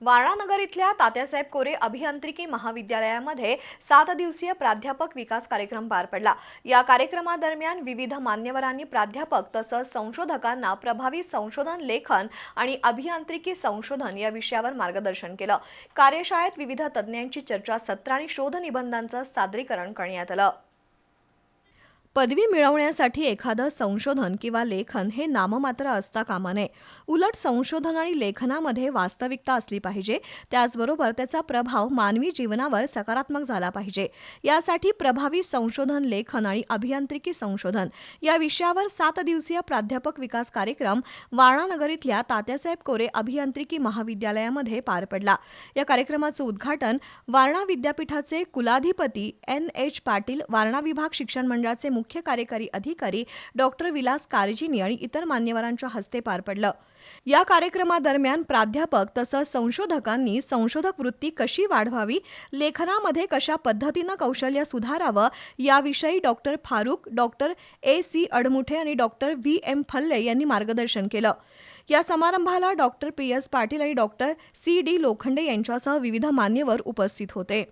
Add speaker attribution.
Speaker 1: वारणानगर इथल्या तात्यासाहेब कोरे अभियांत्रिकी महाविद्यालयामध्ये 7 दिवसीय प्राध्यापक विकास कार्यक्रम पार पडला। या कार्यक्रमादरम्यान विविध मान्यवरांनी प्राध्यापक तसंच संशोधकांना प्रभावी संशोधन लेखन आणि अभियांत्रिकी संशोधन या विषयावर मार्गदर्शन केलं। कार्यशाळेत विविध तज्ञांची चर्चासत्र आणि शोध निबंधांचं सादरीकरण करण्यात आलं। पदवी मिळवण्यासाठी एखादं संशोधन किंवा लेखन हे नाममात्र असता कामा नये। उलट संशोधन आणि लेखनामध्ये वास्तविकता असली पाहिजे, त्याचबरोबर त्याचा प्रभाव मानवी जीवनावर सकारात्मक झाला पाहिजे। यासाठी प्रभावी संशोधन लेखन आणि अभियांत्रिकी संशोधन या विषयावर 7 दिवसीय प्राध्यापक विकास कार्यक्रम वारणानगर इथल्या तात्यासाहेब कोरे अभियांत्रिकी महाविद्यालयामध्ये पार पडला। या कार्यक्रमाचं उद्घाटन वारणा विद्यापीठाचे कुलाधिपती NH पाटील, वारणा विभाग शिक्षण मंडळाचे मुख्य कार्यकारी अधिकारी डॉक्टर विलास कारजिनी आणि इतर मान्यवरांच्या हस्ते पार पडलं। या कार्यक्रमादरम्यान प्राध्यापक तसंच संशोधकांनी संशोधक वृत्ती कशी वाढवावी, लेखनामध्ये कशा पद्धतीनं कौशल्य सुधारावं याविषयी डॉक्टर फारुक, डॉक्टर AC अडमुठे आणि डॉक्टर VM फल्ले यांनी मार्गदर्शन केलं। या समारंभाला डॉक्टर PS पाटील आणि डॉक्टर CD लोखंडे यांच्यासह विविध मान्यवर उपस्थित होते।